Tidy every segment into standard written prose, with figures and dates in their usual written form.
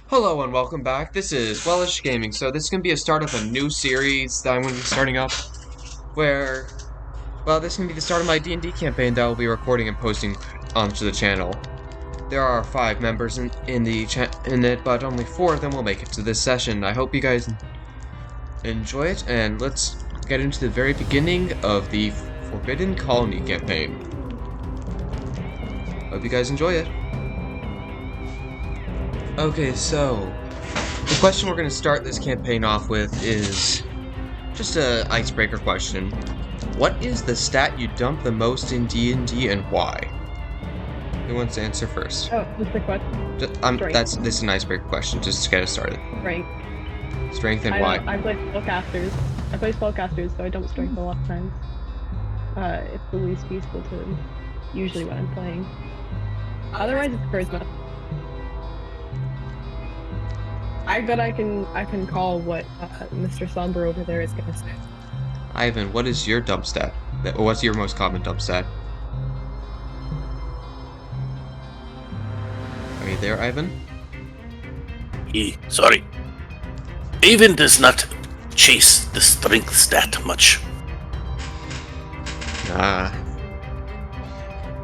Hello and welcome back. This is Wellish Gaming. So this is going to be a start of a new series that I'm going to be starting up, where, this is going to be the start of my D&D campaign that I'll be recording and posting onto the channel. There are 5 members in it, but only 4 of them will make it to this session. I hope you guys enjoy it, and let's get into the very beginning of the Forbiden Colony campaign. Hope you guys enjoy it. Okay, so the question we're going to start this campaign off with is just an icebreaker question. What is the stat you dump the most in D&D and why? Who wants to answer first? Oh, what's the question? This is an icebreaker question, just to get us started. Strength. Strength and why? I play spellcasters, so I dump strength a lot of times. It's the least useful to usually when I'm playing. Otherwise, it's charisma. I bet I can call what Mr. Somber over there is gonna say. Ivan, what is your dump stat? What's your most common dump stat? Are you there, Ivan? Sorry. Ivan does not chase the strength stat much.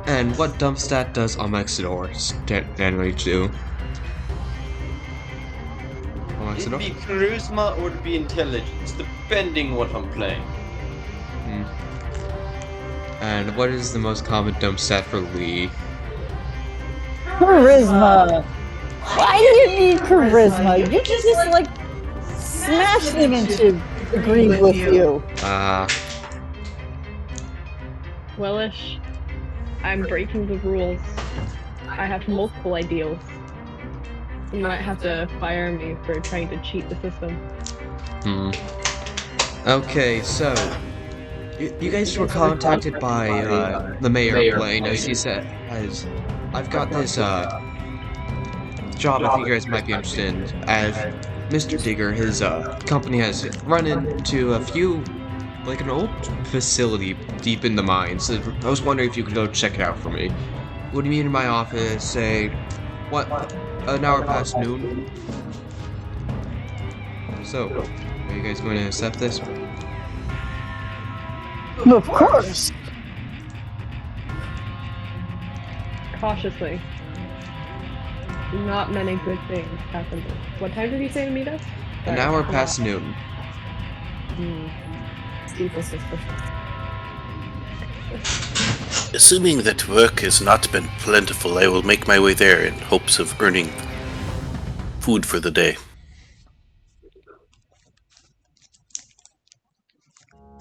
And what dump stat does Omexidor generally do? It'd be charisma or it'd be intelligence, depending what I'm playing. And what is the most common dump stat for Lee? Charisma! Why do you need charisma? You can just, like, smash them into agreeing with you. Wellish, I'm breaking the rules. I have multiple ideals. You might have to fire me for trying to cheat the system. Okay, so you guys were contacted by the mayor, Blaine, as he said, as I've got this job I think you guys might be interested in. As Mr. Digger, his company has run into a few, like an old facility deep in the mines. So I was wondering if you could go check it out for me. Would you meet in my office, say, an hour past noon? So, are you guys going to accept this? Of course! Cautiously. Not many good things happen. What time did he say to meet us? An hour past noon. People suspicious. Assuming that work has not been plentiful, I will make my way there in hopes of earning food for the day.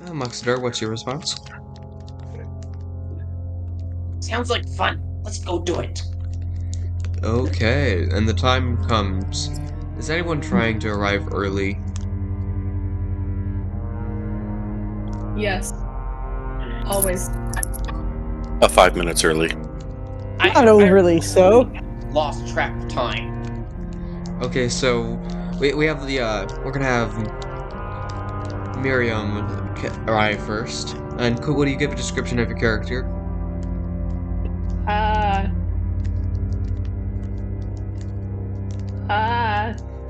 Muxidor, what's your response? Sounds like fun. Let's go do it. Okay, and the time comes. Is anyone trying to arrive early? Yes. Always. 5 minutes early. Not overly so. Lost track of time. Okay, so we have the we're gonna have Miriam arrive first. And what do you give a description of your character?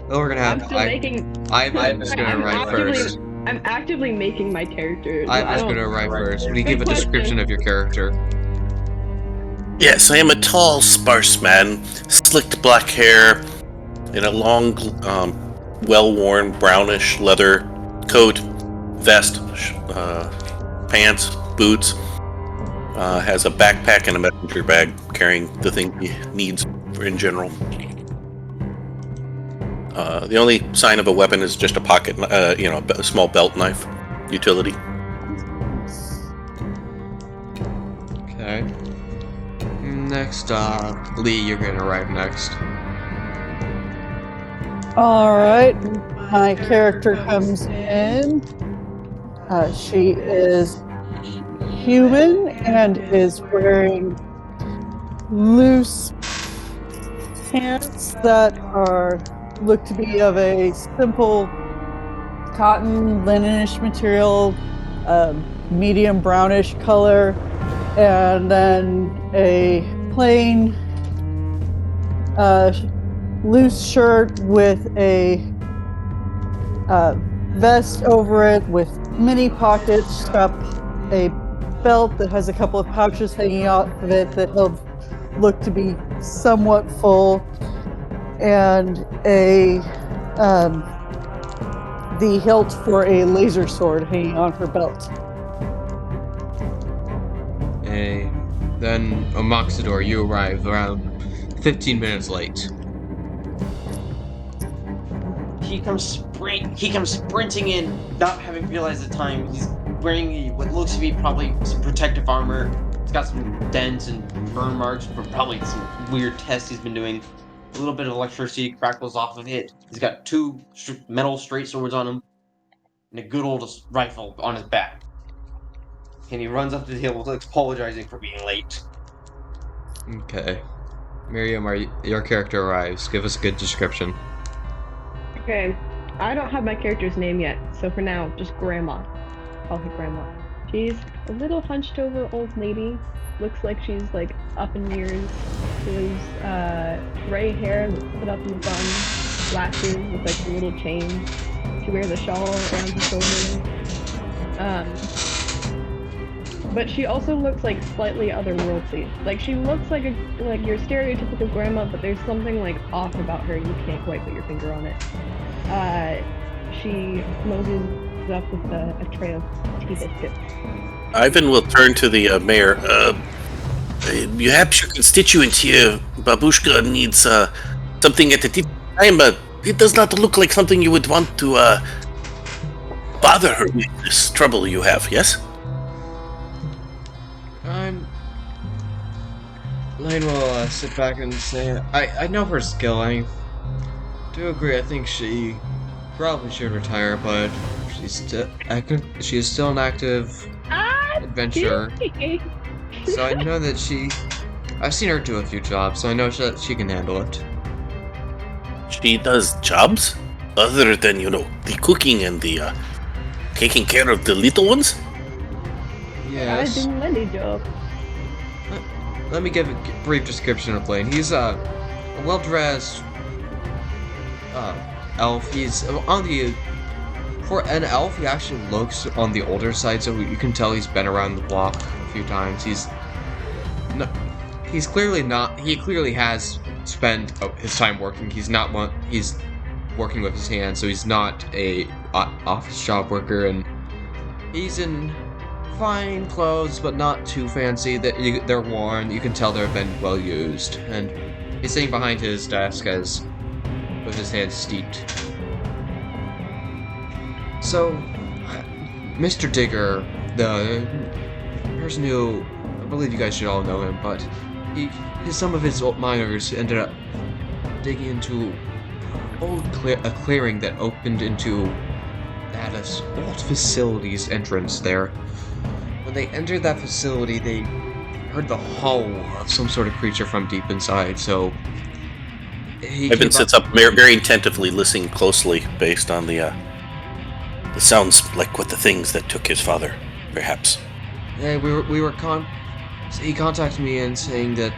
Well, we're gonna have. I'm just gonna arrive first. I'm actively making my character. I'm just gonna arrive first. What do you give a description of your character? Yes, I am a tall, sparse man, slicked black hair, in a long, well-worn brownish leather coat, vest, pants, boots. Has a backpack and a messenger bag carrying the thing he needs in general. The only sign of a weapon is just a pocket, a small belt knife utility. Okay. Next, Lee, you're gonna arrive next. Alright, my character comes in. She is human and is wearing loose pants that look to be of a simple cotton, linenish material, medium brownish color, and then a plain loose shirt with a vest over it with many pockets, strap a belt that has a couple of pouches hanging off of it that look to be somewhat full, and the hilt for a laser sword hanging on her belt. Then Amoxidor, you arrive around 15 minutes late. He comes sprinting in, not having realized the time. He's wearing what looks to be probably some protective armor. He's got some dents and burn marks from probably some weird tests he's been doing. A little bit of electricity crackles off of it. He's got two metal straight swords on him, and a good old rifle on his back. And he runs up to the table, apologizing for being late. Okay. Miriam, your character arrives. Give us a good description. Okay, I don't have my character's name yet, so for now, just Grandma. Call her Grandma. She's a little hunched over old lady. Looks like she's like up in years. She has gray hair that's put up in the bun, glasses with like a little chain. She wears a shawl around her shoulders. But she also looks like slightly otherworldly. Like she looks like your stereotypical grandma, but there's something like off about her. You can't quite put your finger on it. She moses up with a tray of tea biscuits. Ivan will turn to the mayor. Perhaps your constituent here, Babushka, needs something at the time, but it does not look like something you would want to bother her with this trouble you have, yes? Lane will sit back and say, I know her skill. I do agree. I think she probably should retire, but she is still an active adventurer. So I know that I've seen her do a few jobs, so I know that she can handle it. She does jobs? Other than, the cooking and the taking care of the little ones? Yes. I do many jobs. Let me give a brief description of Blaine. He's a well-dressed elf. He's for an elf, he actually looks on the older side, so you can tell he's been around the block a few times. He clearly has spent his time working. He's working with his hands, so he's not a office job worker, and he's in fine clothes, but not too fancy. They're worn. You can tell they've been well used. And he's sitting behind his desk with his hands steeped. So, Mr. Digger, the person who I believe you guys should all know him, but some of his old miners ended up digging into a clearing that opened into that old facility's entrance there. When they entered that facility, they heard the howl of some sort of creature from deep inside, so Ivan sits up very attentively, listening closely based on the sounds like what the things that took his father, perhaps. Yeah, he contacted me and saying that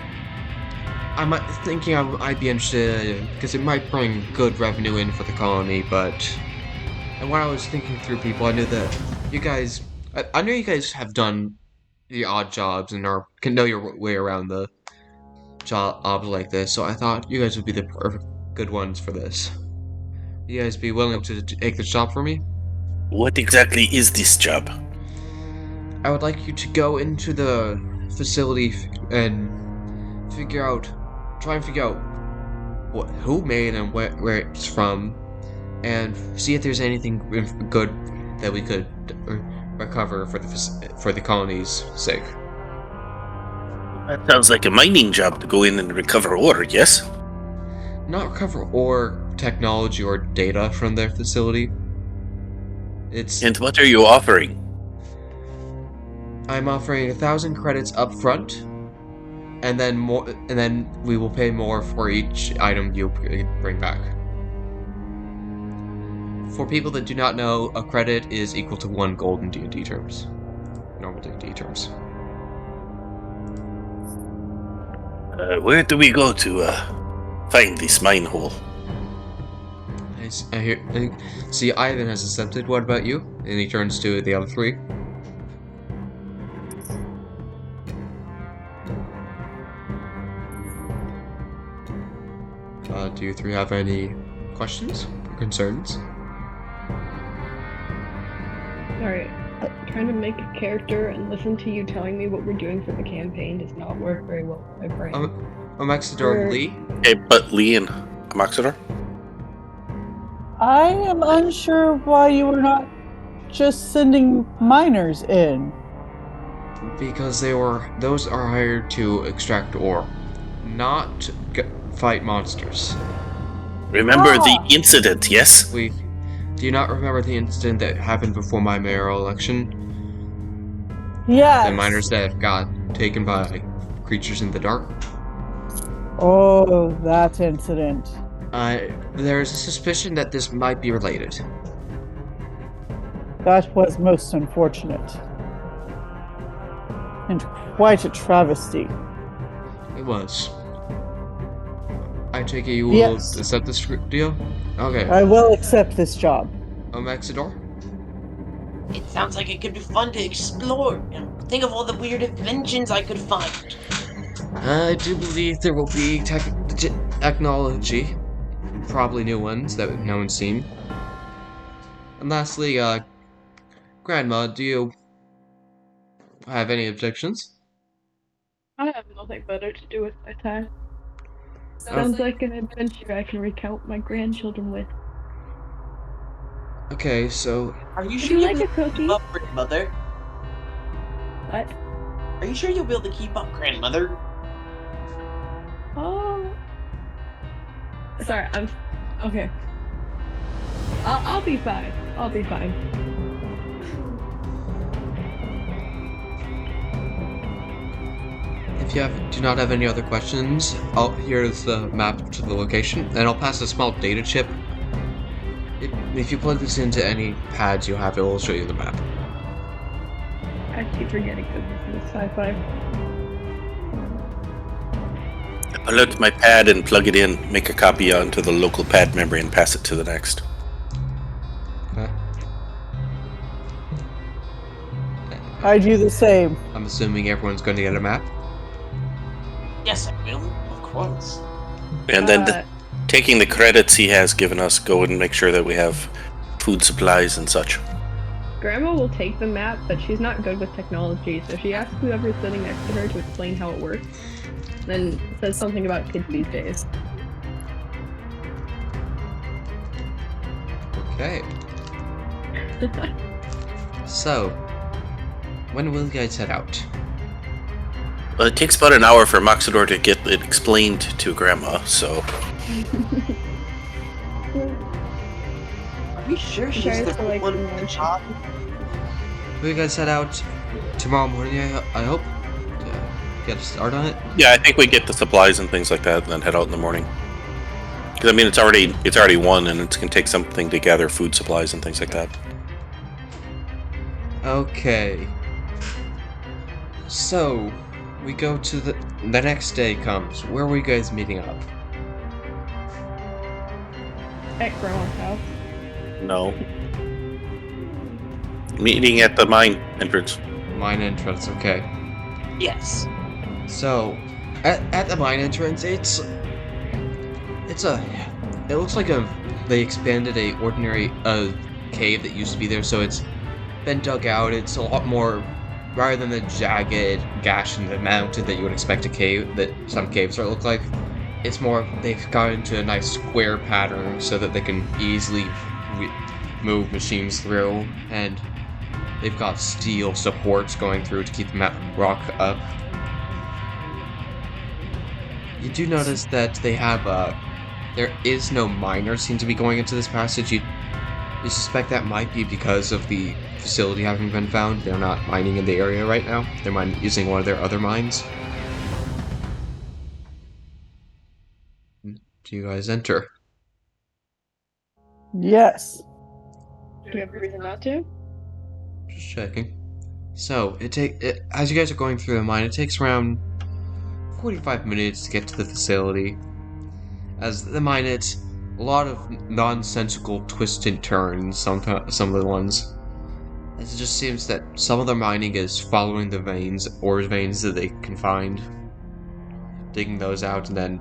I'd be interested because it might bring good revenue in for the colony, and when I was thinking through people, I knew that you guys, I know you guys have done the odd jobs and can know your way around the jobs like this, so I thought you guys would be the perfect good ones for this. You guys be willing to take this job for me? What exactly is this job? I would like you to go into the facility and try and figure out who made and where it's from, and see if there's anything good that we could recover for the colony's sake. That sounds like a mining job to go in and recover ore, yes? Not recover ore, technology, or data from their facility. And what are you offering? I'm offering 1,000 credits up front, and then we will pay more for each item you bring back. For people that do not know, a credit is equal to 1 gold in D&D terms. Normal D&D terms. Where do we go to find this mine hole. See, Ivan has accepted. What about you? And he turns to the other three. Do you three have any questions or concerns? Alright. Trying to make a character and listen to you telling me what we're doing for the campaign does not work very well with my brain. Maxidor Lee? Okay, but Lee and Amoxidor? I am unsure why you were not just sending miners in. Because those are hired to extract ore, not fight monsters. Remember the incident, yes? Do you not remember the incident that happened before my mayoral election? Yes. The miners that got taken by creatures in the dark? Oh, that incident. There's a suspicion that this might be related. That was most unfortunate. And quite a travesty. It was. I take it you will accept this deal? Okay. I will accept this job. Maxidor? It sounds like it could be fun to explore and think of all the weird inventions I could find. I do believe there will be technology. Probably new ones that no one's seen. And lastly, Grandma, do you have any objections? I have nothing better to do with my time. Sounds like an adventure I can recount my grandchildren with. Okay, so... Are you Would sure you you'll like be a cookie? able to keep up, grandmother? What? Are you sure you'll be able to keep up, grandmother? Oh. Sorry, okay. I'll be fine. I'll be fine. If you do not have any other questions, here's the map to the location, and I'll pass a small data chip. If you plug this into any pads you have, it will show you the map. I keep forgetting that this is sci-fi. I pull out my pad and plug it in, make a copy onto the local pad memory and pass it to the next. Okay. I do the same. I'm assuming everyone's going to get a map. Yes, I will. Of course. And then taking the credits he has given us, go and make sure that we have food supplies and such. Grandma will take the map, but she's not good with technology, so she asks whoever's sitting next to her to explain how it works. Then says something about kids these days. Okay. So, when will you guys head out? Well, it takes about an hour for Moxidor to get it explained to Grandma, so... Are we sure she's Tries the to, like, one in the job? Will you guys head out tomorrow morning, I hope? To get a start on it? Yeah, I think we get the supplies and things like that and then head out in the morning. Because, I mean, it's already 1 and it's going to take something to gather food supplies and things like that. Okay. So, we go to the next day comes. Where are we guys meeting up? At Grandma's house. No. Meeting at the mine entrance. Mine entrance, okay. Yes. So, at the mine entrance, it looks like they expanded a ordinary cave that used to be there, so it's been dug out. It's a lot more, rather than the jagged gash in the mountain that you would expect a cave, that some caves look like. It's more, they've got into a nice square pattern so that they can easily move machines through, and they've got steel supports going through to keep the rock up. You do notice that they have there is no miner seem to be going into this passage. You suspect that might be because of the facility having been found. They're not mining in the area right now. They're using one of their other mines. Do you guys enter? Yes. Do we have a reason not to? Just checking. So, as you guys are going through the mine, it takes around 45 minutes to get to the facility. As the mine, it's a lot of nonsensical twists and turns. Some of the ones. As it just seems that some of the mining is following the veins, ore veins that they can find, digging those out, and then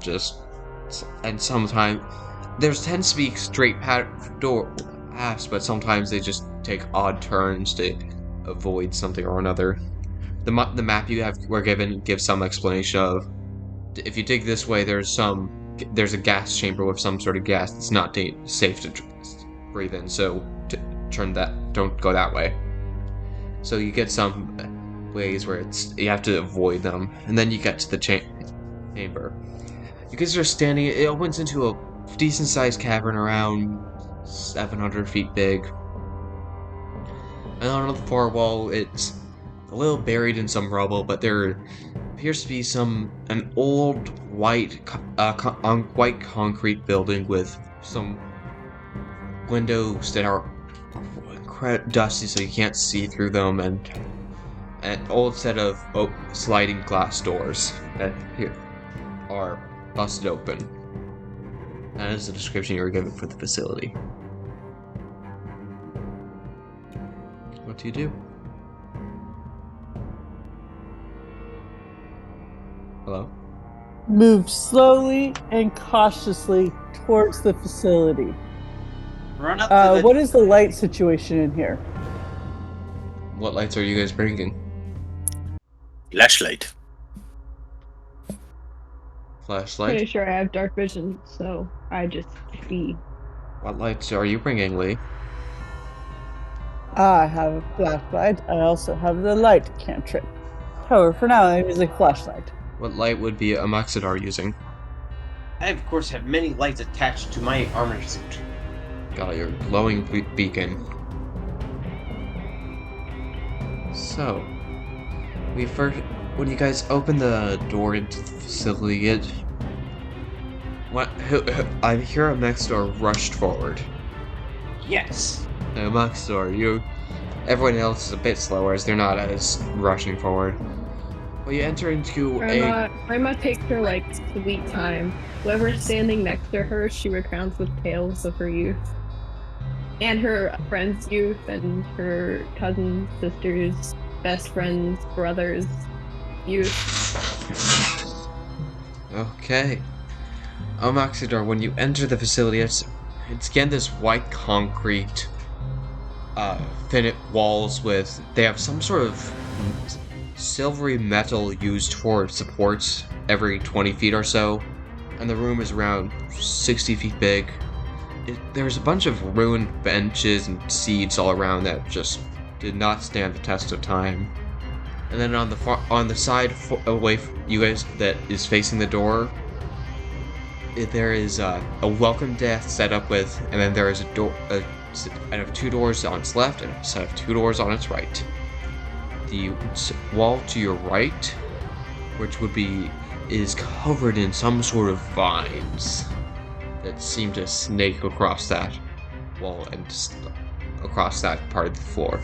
sometimes there tends to be straight paths, but sometimes they just take odd turns to avoid something or another. The map we're given gives some explanation of, if you dig this way, there's a gas chamber with some sort of gas that's not safe to breathe in, so don't go that way. So you get some ways where you have to avoid them, and then you get to the chamber. You guys are standing. It opens into a decent-sized cavern around 700 feet big, and on the far wall, it's a little buried in some rubble, but there appears to be an old white concrete building with some windows that are dusty, so you can't see through them, and an old set of sliding glass doors that are busted open. That is the description you were given for the facility. What do you do? Hello? Move slowly and cautiously towards the facility. Run up to What is the light situation in here? What lights are you guys bringing? Flashlight. Flashlight? Pretty sure I have dark vision, so I just see. What lights are you bringing, Lee? I have a flashlight. I also have the light cantrip. However, for now, I'm using flashlight. What light would be Amoxidar using? I, of course, have many lights attached to my armor suit. Got your glowing beacon. So, when you guys open the door into the facility, I hear Amoxidar rushed forward. Yes. Amoxidar, everyone else is a bit slower as they're not as rushing forward. Well, you enter into Grandma takes her sweet time. Whoever's standing next to her, she recounts the tales of her youth. And her friends' youth, and her cousins, sisters, best friends, brothers' youth. Okay. Amoxidar, when you enter the facility, it's again this white concrete, thin walls they have some sort of silvery metal used for supports every 20 feet or so, and the room is around 60 feet big. There's a bunch of ruined benches and seats all around that just did not stand the test of time. And then on the side away from you guys that is facing the door, there is a welcome desk set up with, and then there is a set of 2 doors on its left and a set of 2 doors on its right. The wall to your right, which is covered in some sort of vines that seem to snake across that wall and across that part of the floor.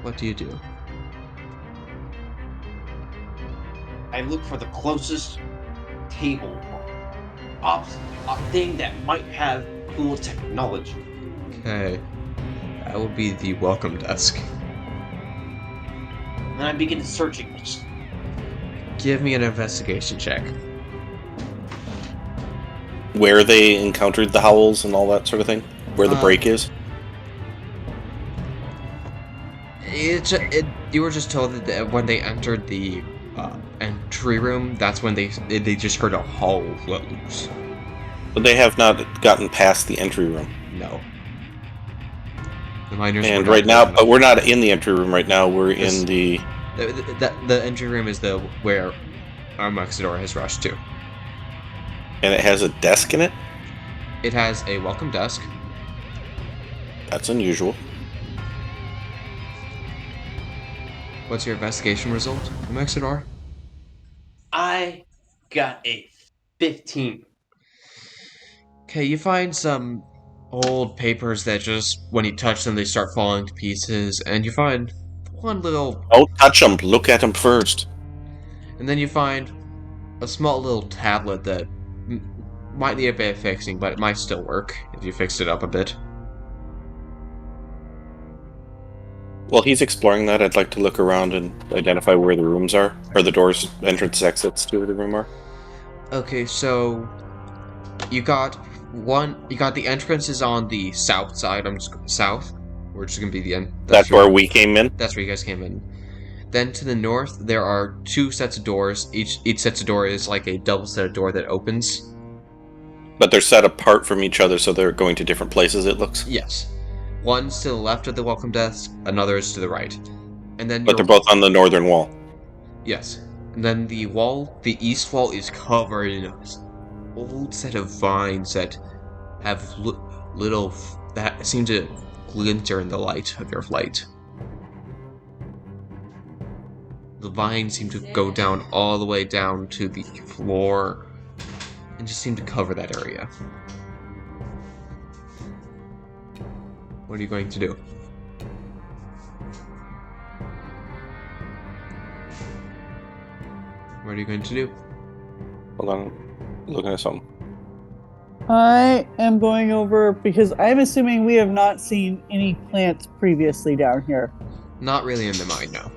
What do you do? I look for the closest table, a thing that might have cool technology. Okay, that would be the welcome desk. And I begin searching. Give me an investigation check. Where they encountered the howls and all that sort of thing? Where the break is? You were just told that when they entered the entry room, that's when they just heard a howl let loose. But they have not gotten past the entry room. No. The miners And right now, but we're not in the entry room right now. We're in the... The entry room is where Amoxidar has rushed to. And it has a desk in it? It has a welcome desk. That's unusual. What's your investigation result, Amoxidar? I got a 15. Okay, you find some old papers that just, when you touch them, they start falling to pieces, and you find one little... Don't touch them. Look at them first. And then you find a small little tablet that might need a bit of fixing, but it might still work if you fixed it up a bit. While he's exploring that, I'd like to look around and identify where the rooms are, or the doors, entrance, exits to the room are. Okay, so you got the entrances on the south side. South, which is gonna be the end. That's where we came in. That's where you guys came in. Then to the north, there are 2 sets of doors. Each set of door is like a double set of door that opens. But they're set apart from each other, so they're going to different places, it looks. Yes. One's to the left of the welcome desk, another is to the right. And then But they're both on the northern wall. Yes. And then the east wall is covered in an old set of vines that have that seem to glinter in the light of your light. The vines seem to go down all the way down to the floor and just seem to cover that area. What are you going to do? What are you going to do? Hold on, I'm looking at something. I am going over because I'm assuming we have not seen any plants previously down here. Not really in the mine, no.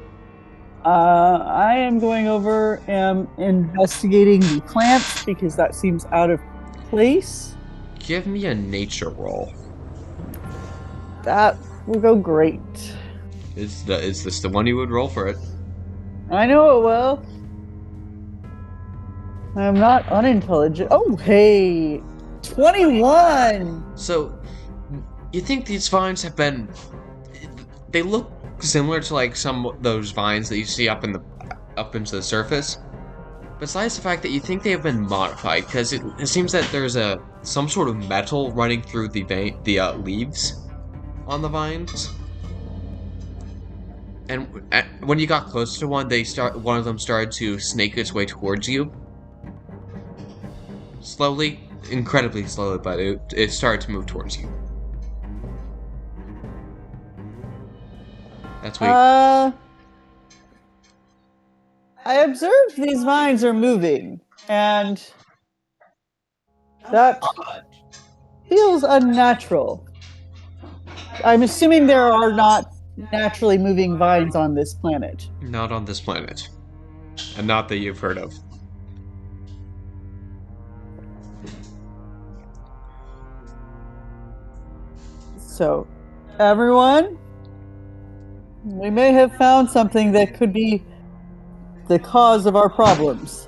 I am going over and investigating the plants because that seems out of place. Give me a nature roll. That will go great. Is this the one you would roll for it? I know it will. I'm not unintelligent. Oh, hey! 21! So, you think these vines have been... They look similar to like some of those vines that you see up into the surface. Besides the fact that you think they have been modified, because it seems that there's some sort of metal running through the leaves on the vines. And when you got close to one, one of them started to snake its way towards you. Slowly, incredibly slowly, but it started to move towards you. That's what I observed these vines are moving, and that feels unnatural. I'm assuming there are not naturally moving vines on this planet. Not on this planet. And not that you've heard of. So, everyone, we may have found something that could be the cause of our problems.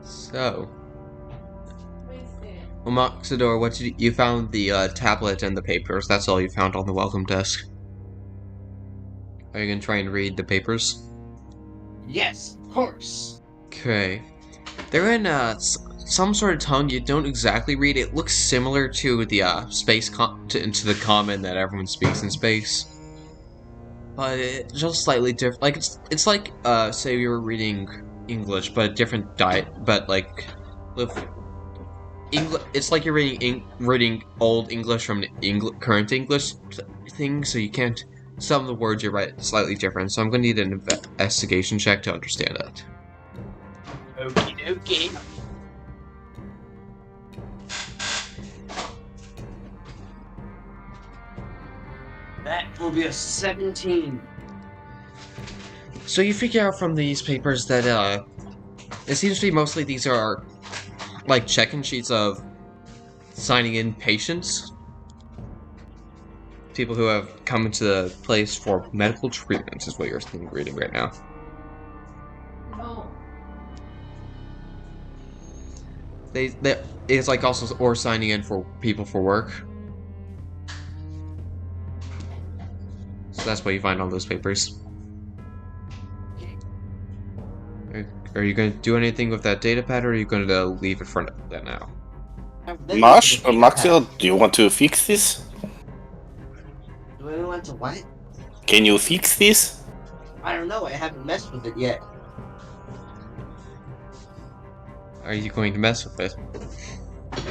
So, Moxidor, what you found the tablet and the papers. That's all you found on the welcome desk. Are you gonna try and read the papers? Yes, of course. Okay. They're in some sort of tongue you don't exactly read. It looks similar to the space to the common that everyone speaks in space, but it's just slightly different. Like it's like say you were reading English, but a different but like with it's like you're reading old English from current English thing, so you can't. Some of the words you write slightly different, so I'm going to need an investigation check to understand it. Okie dokie. That will be a 17. So you figure out from these papers that it seems to be mostly these are like check-in sheets of signing in patients. People who have come into the place for medical treatments is what you're reading right now. No. It's like also or signing in for people for work. So that's what you find on those papers. Are you going to do anything with that data pad, or are you going to leave it for that now? Maxil, do you want to fix this? Do I want to what? Can you fix this? I don't know, I haven't messed with it yet. Are you going to mess with it?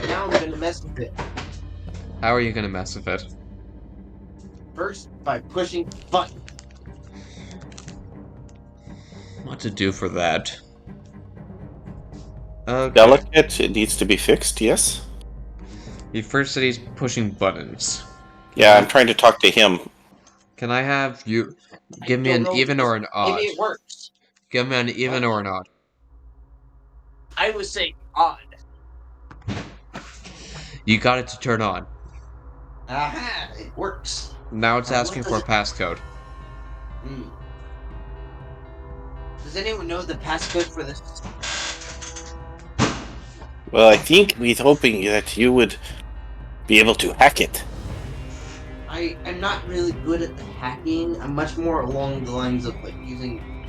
Now I'm gonna mess with it. How are you going to mess with it? First, by pushing button. What to do for that? Okay. Delicate. It needs to be fixed. Yes. He first said he's pushing buttons. Yeah, I'm trying to talk to him. Can I have you give me Don't an know, even or an odd? Maybe it works. Give me an even or an odd. I would say odd. You got it to turn on. Aha! It works. Now it's Now, asking what for a does passcode. Does anyone know the passcode for this? Well, I think we're hoping that you would be able to hack it. I'm not really good at the hacking. I'm much more along the lines of like using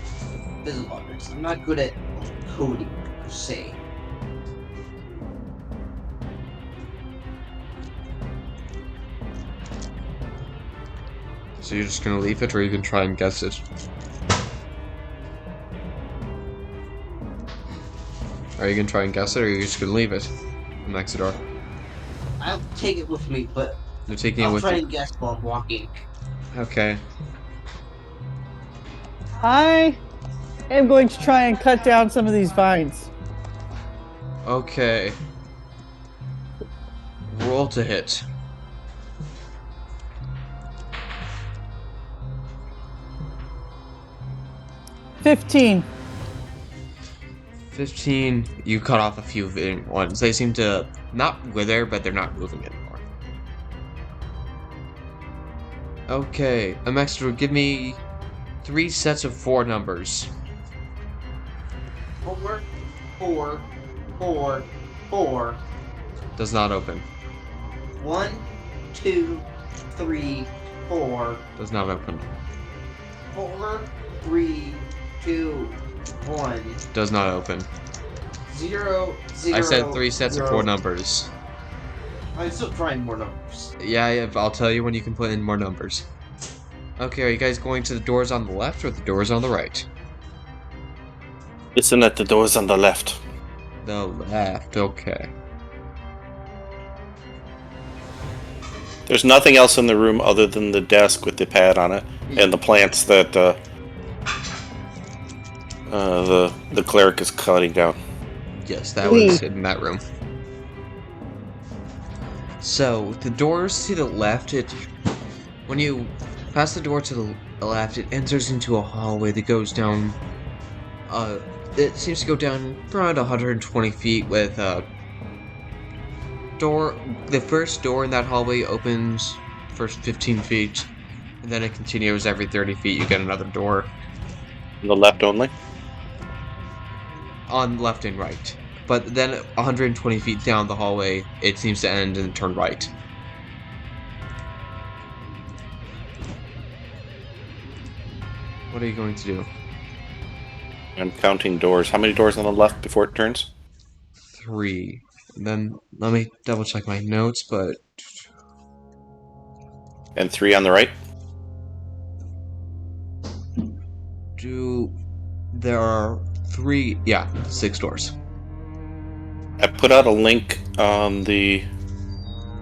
physical objects. I'm not good at coding per se. So you're just gonna leave it, or you can try and guess it? Are you gonna try and guess it, or are you just gonna leave it next door? I'll take it with me, but You're taking it I'll with try you. and guess while I'm walking. Okay. I am going to try and cut down some of these vines. Okay. Roll to hit. $15. 15. You cut off a few ones. They seem to not wither, but they're not moving anymore. Okay, Amexter, give me 3 sets of 4 numbers. 4, 4, 4, 4. Does not open. 1, 2, 3, 4. Does not open. 4, 3, 2, 1. Does not open. 0, 0. I said 3 sets of 4 0. numbers. I'm still trying more numbers. Yeah, I'll tell you when you can put in more numbers. Okay, are you guys going to the doors on the left or the doors on the right? Listen at the doors on the left. The left, okay. There's nothing else in the room other than the desk with the pad on it and the plants that the cleric is cutting down. Yes, that was in that room. So, the doors to the left, when you pass the door to the left, it enters into a hallway that goes down, it seems to go down around 120 feet with, the first door in that hallway opens first 15 feet, and then it continues every 30 feet, you get another door. On the left only? On left and right. But then 120 feet down the hallway, it seems to end and turn right. What are you going to do? I'm counting doors. How many doors on the left before it turns? 3. And then, let me double check my notes, but... And 3 on the right? There are 3... Yeah, 6 doors. I put out a link on the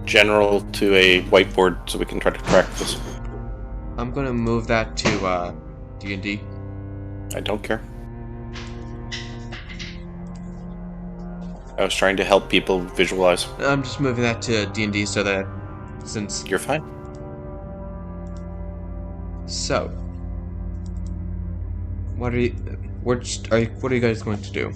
general to a whiteboard so we can try to track this. I'm gonna move that to, D&D. I don't care. I was trying to help people visualize. I'm just moving that to D&D so that, since... You're fine. So... What are you guys going to do?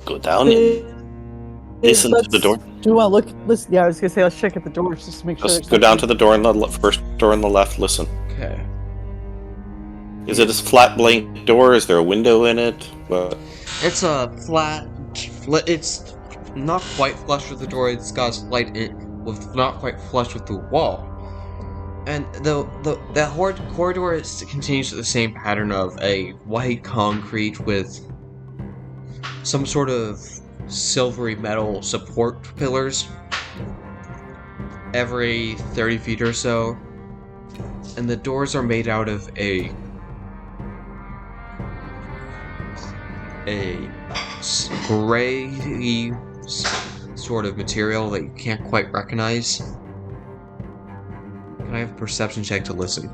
Go down and listen to the door. Do you want to look? Listen. Yeah, I was gonna say let's check at the doors just to make sure. Just go down to the door on the first door on the left. Listen. Okay. Is it a flat blank door? Is there a window in it? What? It's a flat... It's not quite flush with the door, it's got a slight not quite flush with the wall. And the corridor continues the same pattern of a white concrete with some sort of silvery metal support pillars every 30 feet or so. And the doors are made out of a gray sort of material that you can't quite recognize. Can I have a perception check to listen?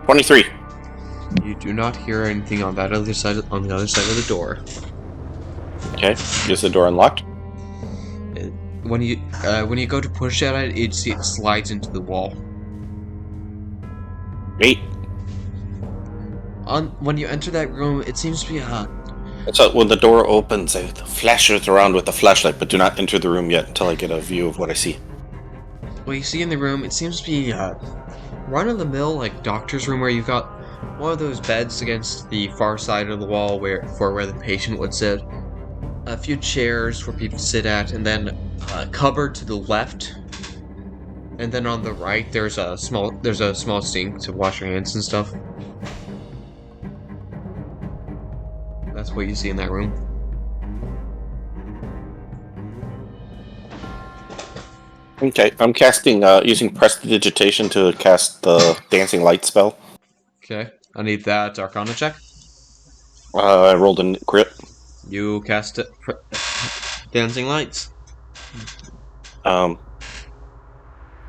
23. You do not hear anything on that other side. On the other side of the door. Okay. Is the door unlocked? When you go to push at it, it slides into the wall. 8. When you enter that room, it seems to be So when the door opens, I flash it around with the flashlight, but do not enter the room yet until I get a view of what I see. what you see in the room. It seems to be run-of-the-mill, like doctor's room, where you've got one of those beds against the far side of the wall where the patient would sit. A few chairs for people to sit at, and then a cupboard to the left. And then on the right, there's a small sink to wash your hands and stuff. That's what you see in that room. Okay, I'm casting, using Prestidigitation to cast the Dancing Light spell. Okay, I need that Arcana check. I rolled a crit. You cast it. Dancing lights.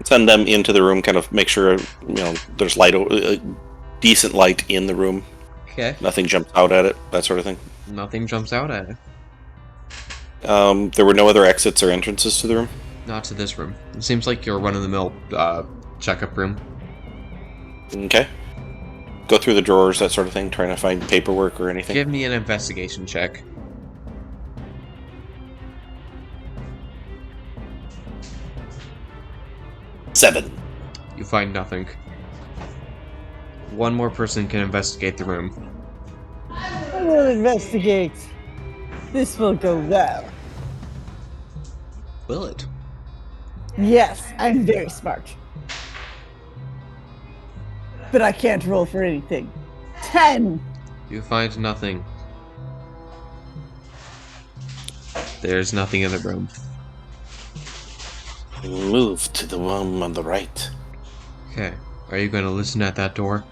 Send them into the room, kind of make sure, there's light, decent light in the room. Okay. Nothing jumps out at it, that sort of thing. Nothing jumps out at it. There were no other exits or entrances to the room? Not to this room. It seems like your run-of-the-mill checkup room. Okay. Go through the drawers, that sort of thing, trying to find paperwork or anything. Give me an investigation check. Seven. You find nothing. One more person can investigate the room. I will investigate. This will go well. Will it? Yes, I'm very smart. But I can't roll for anything. 10! You find nothing. There's nothing in the room. Move to the room on the right. Okay. Are you going to listen at that door?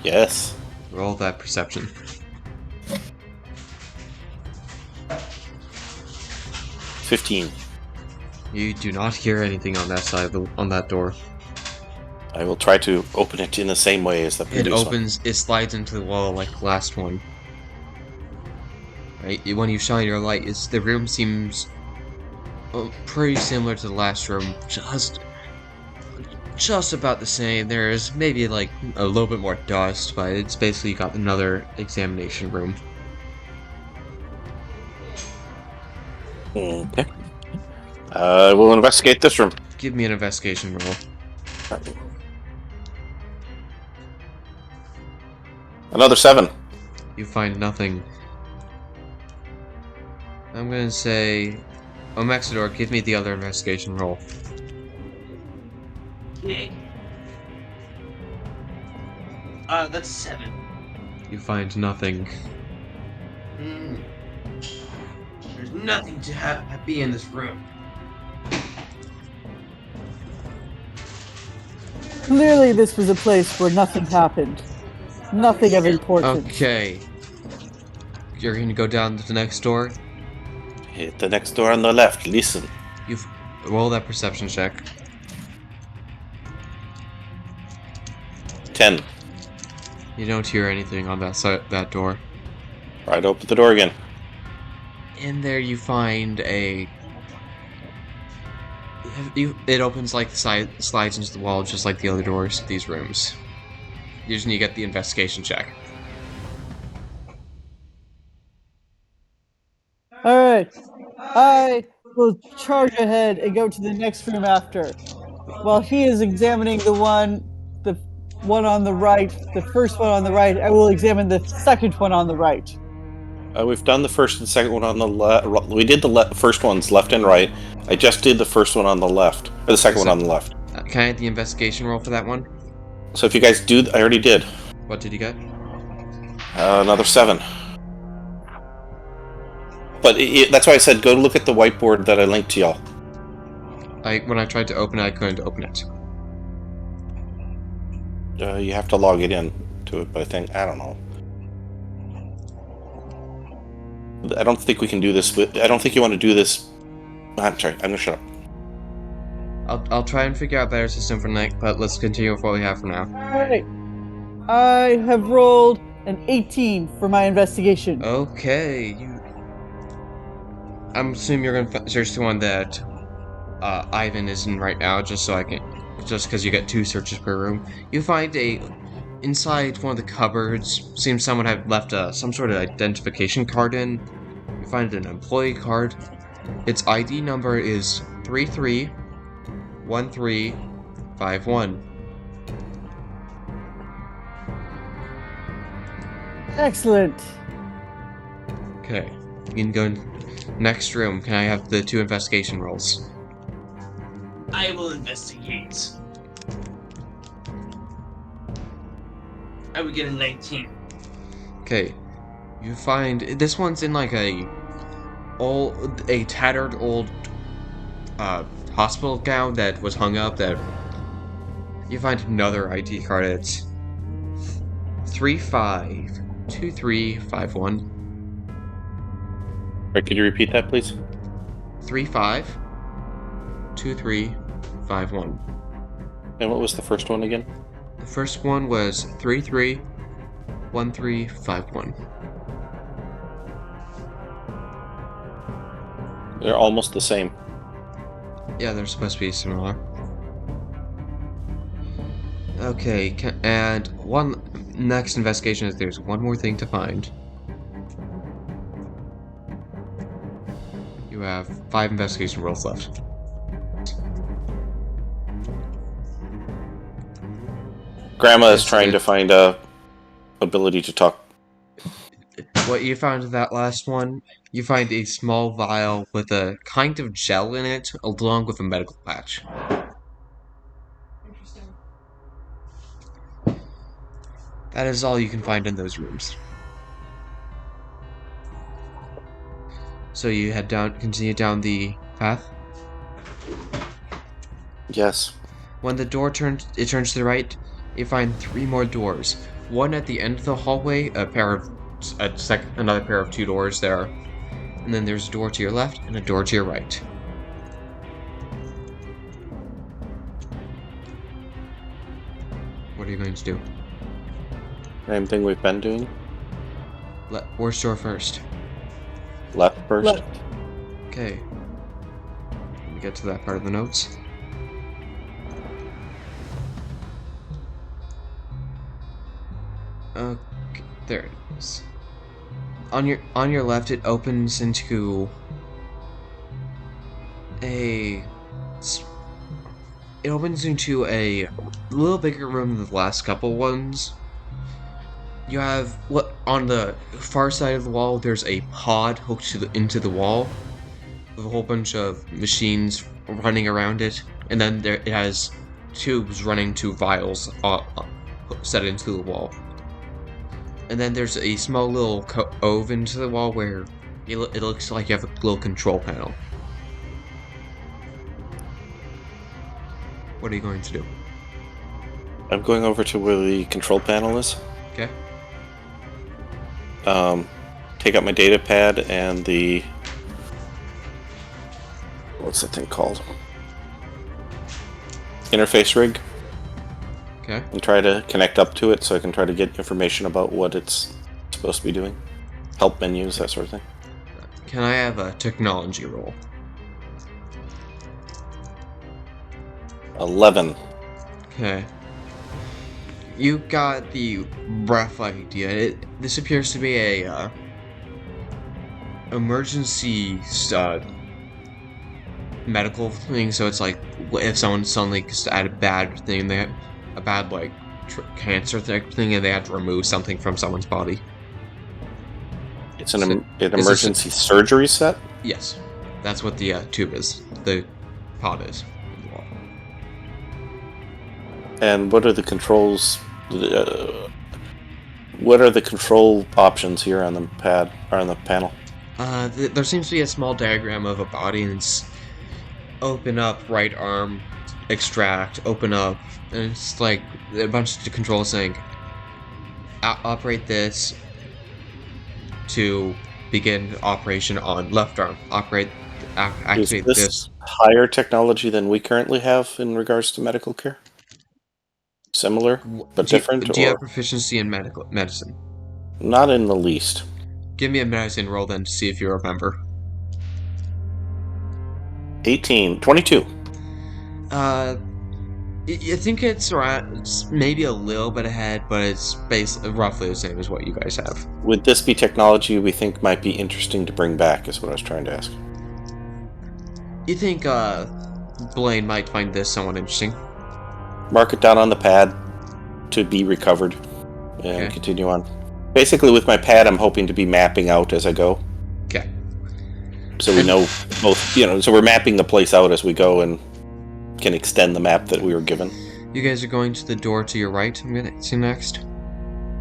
Yes. Roll that perception. 15. You do not hear anything on that side on that door. I will try to open it in the same way as the previous It opens. It slides into the wall like the last one. Right. When you shine your light, the room seems pretty similar to the last room. Just about the same. There's maybe like a little bit more dust, but it's basically got another examination room. Okay. We'll investigate this room. Give me an investigation roll. Another 7. You find nothing. I'm gonna say, Omexidor, give me the other investigation roll. Okay. That's 7. You find nothing. There's nothing to be in this room. Clearly this was a place where nothing happened. Nothing of importance. Okay. You're gonna go down to the next door? Hit the next door on the left. Listen. Roll that perception check. 10. You don't hear anything on that door. Right, open the door again. In there you find it opens like slides into the wall just like the other doors to these rooms. You just need to get the investigation check. Alright. I will charge ahead and go to the next room after. While he is examining the one on the right, the first one on the right, I will examine the second one on the right. We've done the first and second one on the left. We did the first ones left and right. I just did the first one on the left. Or the second one on the left. Can I have the investigation roll for that one? So if you guys do... I already did. What did you get? Another 7. But that's why I said go look at the whiteboard that I linked to y'all. When I tried to open it, I couldn't open it. You have to log it in to it, but I don't know. I don't think we can do this, but I don't think you want to do this. I'm sorry, I'm gonna shut up. I'll try and figure out a better system for next, but let's continue with what we have for now. Alright. I have rolled an 18 for my investigation. Okay, I'm assuming you're gonna search the one that Ivan is in right now, just because you get 2 searches per room. You find inside one of the cupboards. Seems someone had left some sort of identification card in. You find an employee card. Its ID number is 331351. Excellent. Okay, you can go in next room. Can I have the 2 investigation rolls? I will investigate. I would get a 19. Okay, you find this one's in like a tattered old hospital gown that was hung up. That you find another ID card. It's 352351. Right, could you repeat that, please? 352351. And what was the first one again? The first one was 331351. They're almost the same. Yeah, they're supposed to be similar. Okay, and one next investigation is there's one more thing to find. You have 5 investigation rolls left. Grandma is That's trying good. to find a ability to talk. What you found in that last one, you find a small vial with a kind of gel in it, along with a medical patch. That is all you can find in those rooms. So you continue down the path. Yes. When the door turns to the right, you find 3 more doors. One at the end of the hallway, another pair of 2 doors there, and then there's a door to your left and a door to your right. What are you going to do? Same thing we've been doing. Worst door first. Left first. Left. Okay. Let me get to that part of the notes. Okay, there it is. On your left, it opens into a little bigger room than the last couple ones. You have on the far side of the wall. There's a pod hooked into the wall with a whole bunch of machines running around it, and then it has tubes running to vials set into the wall. And then there's a small little cove into the wall where it looks like you have a little control panel. What are you going to do? I'm going over to where the control panel is. Okay. Take out my data pad and the... What's that thing called? Interface rig. Okay. And try to connect up to it so I can try to get information about what it's supposed to be doing. Help menus, that sort of thing. Can I have a technology roll? 11. Okay. You got the rough idea. This appears to be a emergency medical thing. So it's like if someone suddenly just had a bad thing, cancer thing, and they had to remove something from someone's body. It's an emergency surgery set? Yes, that's what the tube is. The pod is. And what are the controls? What are the control options here on the pad or on the panel? There seems to be a small diagram of a body, and it's open up, right arm, extract, open up, and it's like a bunch of controls saying, operate this to begin operation on left arm, operate Is activate this this. higher technology than we currently have in regards to medical care? Similar, but different, Do you or have proficiency in medicine? not in the least? Give me a medicine roll then to see if you remember. 18, 22. I think it's maybe a little bit ahead, but it's roughly the same as what you guys have. Would this be technology we think might be interesting to bring back, is what I was trying to ask. You think, Blaine might find this somewhat interesting? Mark it down on the pad to be recovered and continue on. Basically, with my pad, I'm hoping to be mapping out as I go. Okay. So we know both, so we're mapping the place out as we go and can extend the map that we were given. You guys are going to the door to your right, I'm gonna see next.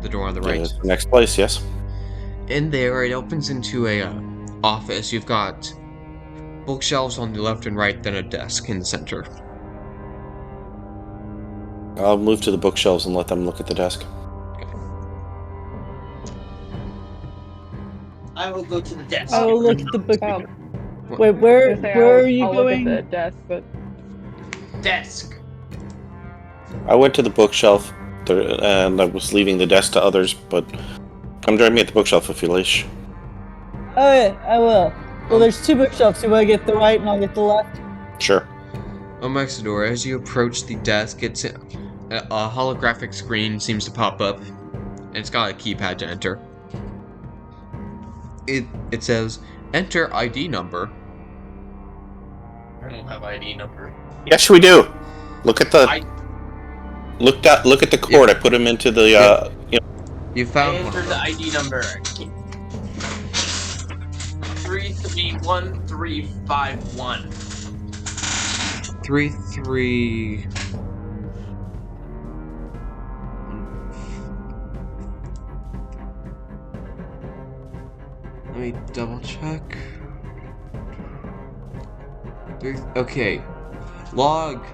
The door on the right. That's the next place, yes. In there, it opens into a office. You've got bookshelves on the left and right, then a desk in the center. I'll move to the bookshelves and let them look at the desk. I will go to the desk. I will look at the book. Oh, Wait, where are you I'll going? Look at the desk, but Desk. I went to the bookshelf and I was leaving the desk to others, but come join me at the bookshelf if you wish. Okay, I will. Well, there's two bookshelves. You want to get the right and I'll get the left? Sure. Amongst the door, as you approach the desk, a holographic screen seems to pop up, and it's got a keypad to enter. It says, "Enter ID number." I don't have ID number. Yes, we do. Look at the look at the cord. I put him into the You found one. Enter the ID number. 331351. 33. Let me double check. Okay. Log.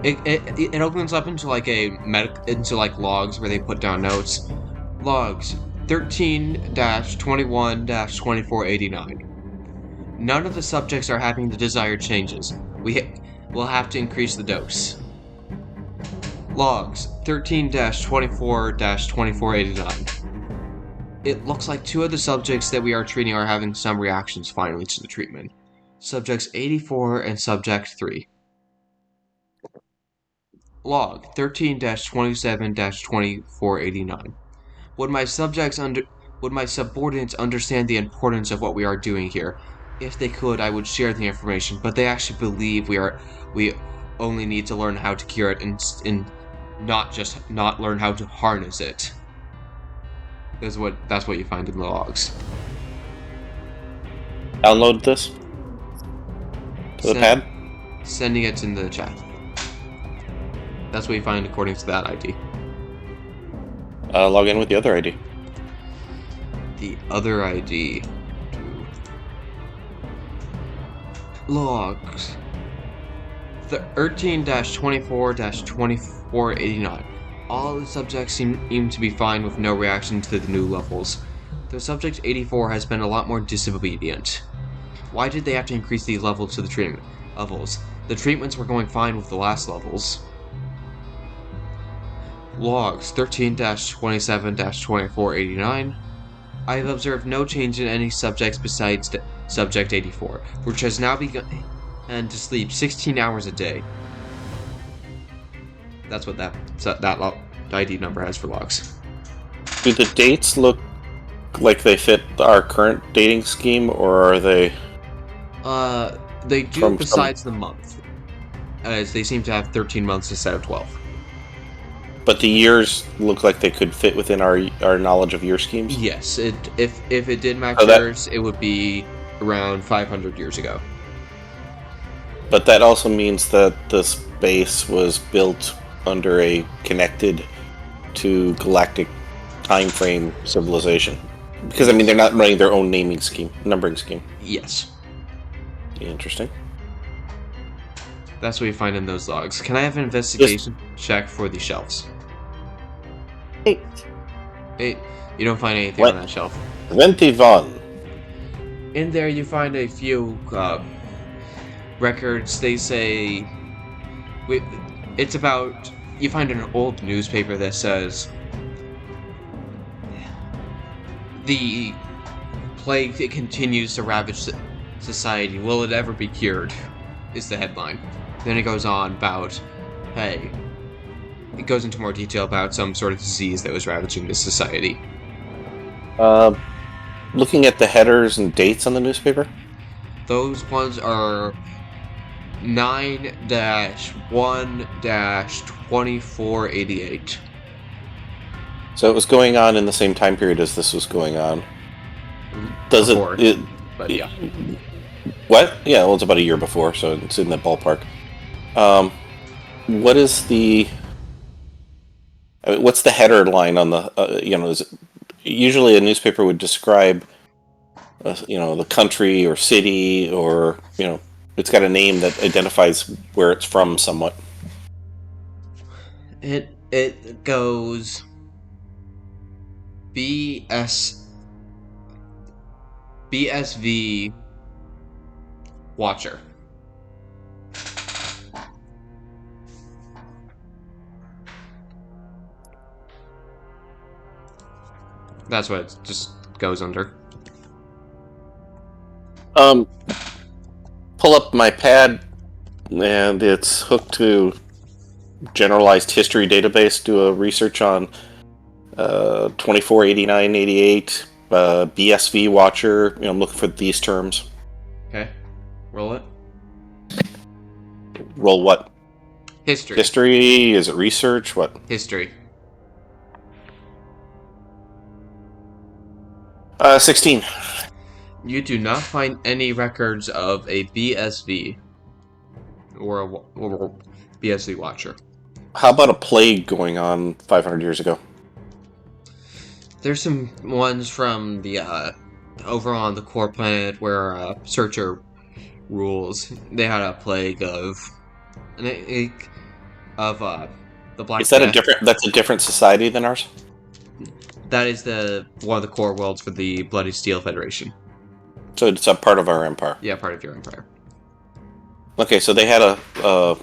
It opens up into like into like logs where they put down notes. Logs 13-21-2489. None of the subjects are having the desired changes. We'll have to increase the dose. Logs 13-24-2489. It looks like 2 of the subjects that we are treating are having some reactions finally to the treatment. Subjects 84 and Subject 3. Log 13-27-2489. Would my subordinates understand the importance of what we are doing here? If they could, I would share the information, but they actually believe we only need to learn how to cure it and not learn how to harness it. That's what you find in the logs. download this to the pad. Sending it in the chat. That's what you find according to that ID. Log in with the other ID. The other ID. Logs. 13-24-2489. All the subjects seem to be fine with no reaction to the new levels. The subject 84 has been a lot more disobedient. Why did they have to increase the levels to the treatment levels? The treatments were going fine with the last levels. Logs 13-27-2489. I have observed no change in any subjects besides Subject 84, which has now begun to sleep 16 hours a day. That's what that ID number has for logs. Do the dates look like they fit our current dating scheme, or are they? They do besides the month, as they seem to have 13 months instead of 12. But the years look like they could fit within our knowledge of year schemes? Yes, if it did match yours, it would be around 500 years ago. But that also means that this base was built under a connected to galactic time frame civilization. Because, I mean, they're not running their own numbering scheme. Yes. Interesting. That's what you find in those logs. Can I have an investigation check for the shelves? 8. 8. You don't find anything on that shelf. 21. in there you find a few records. They say it's about. You find an old newspaper that says the plague it continues to ravage society. Will it ever be cured? Is the headline. Then it goes on about, hey, it goes into more detail about some sort of disease that was ravaging this society. Looking at the headers and dates on the newspaper? Those ones are 9-1-2488. So it was going on in the same time period as this was going on. Does Before, it? But yeah. What? Yeah, well, it's about a year before, so it's in that ballpark. What is the? What's the header line on the? Is it, usually a newspaper would describe, the country or city, or it's got a name that identifies where it's from somewhat. It goes BSV Watcher. That's what it just goes under. Pull up my pad, and it's hooked to generalized history database. Do a research on 2489-88 BSV Watcher. I'm looking for these terms. Okay, roll it. Roll what? History. History? Is it research? What? History. 16. You do not find any records of a BSV or a BSV Watcher. How about a plague going on 500 years ago? There's some ones from the over on the core planet where Searcher rules. They had a plague of the Black Is that Death. That's a different society than ours? That is one of the core worlds for the Bloody Steel Federation. So it's a part of our empire. Yeah, part of your empire. Okay, so they had a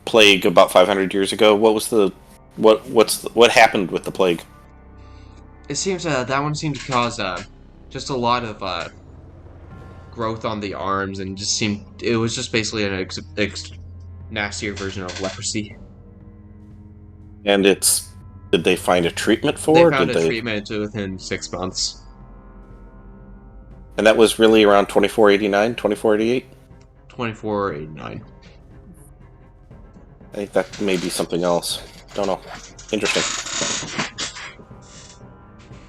plague about 500 years ago. What was what happened with the plague? It seems that one seemed to cause just a lot of growth on the arms, and it was just basically an nastier version of leprosy. And did they find a treatment for? They found a treatment within 6 months. And that was really around 2489, 2488? 2489. I think that may be something else. Don't know. Interesting.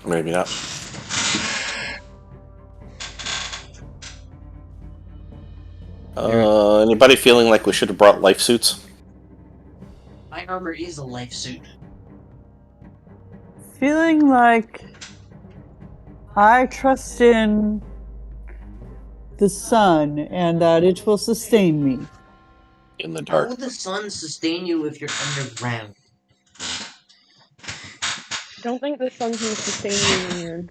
Maybe not. Anybody feeling like we should have brought life suits? My armor is a life suit. Feeling like I trust in the sun and that it will sustain me. In the How dark. will the sun sustain you if you're underground? Don't think the sun can sustain you when you're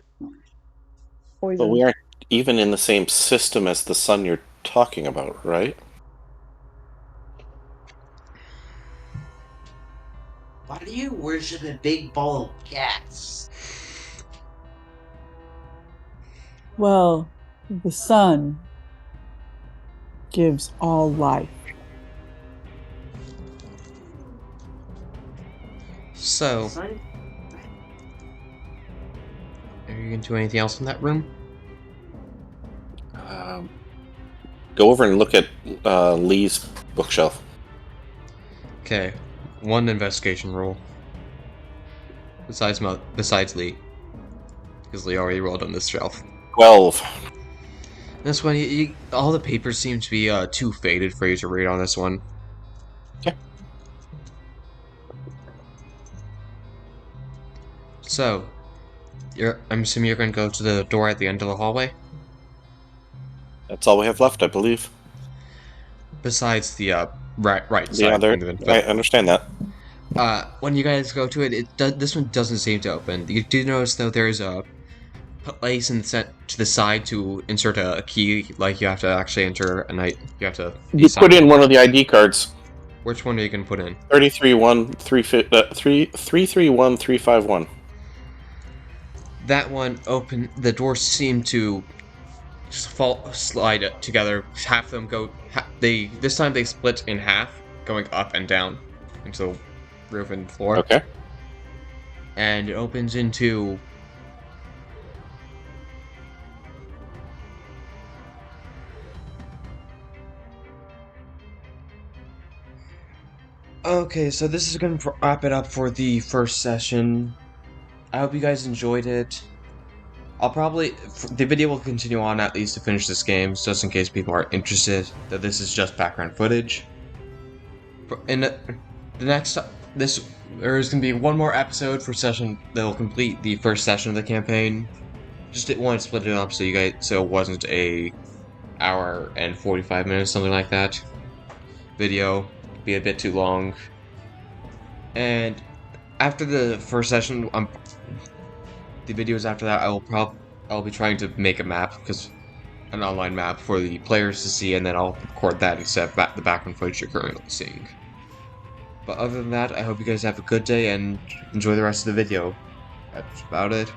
poisoned. But we aren't even in the same system as the sun you're talking about, right? Why do you worship a big ball of gas? Well, the sun gives all life. So, Sun? are you going to do anything else in that room? Go over and look at Lee's bookshelf. Okay, one investigation roll. Besides Lee, because Lee already rolled on this shelf. 12. This one, all the papers seem to be too faded for you to read on this one. Okay. So, I'm assuming you're going to go to the door at the end of the hallway? That's all we have left, I believe. Besides the right side. Yeah, I I understand that. when you guys go to it, this one doesn't seem to open. You do notice, though, there's a place and set to the side to insert a key. Like you have to actually enter a night. You have to. You put in one of the ID cards. Which one are you gonna put in? 331-351. That one open. The doors seem to slide together. Half of them go. This time they split in half, going up and down into the roof and floor. Okay. And it opens into. Okay, so this is going to wrap it up for the first session. I hope you guys enjoyed it. The video will continue on at least to finish this game, just in case people are interested, that this is just background footage. There's going to be one more episode for session that will complete the first session of the campaign. Just didn't want to split it up so it wasn't a hour and 45 minutes, something like that. Video be a bit too long. And after the first session, the videos after that, I'll be trying to make a map, an online map for the players to see, and then I'll record that except the background footage you're currently seeing. But other than that, I hope you guys have a good day and enjoy the rest of the video. That's about it.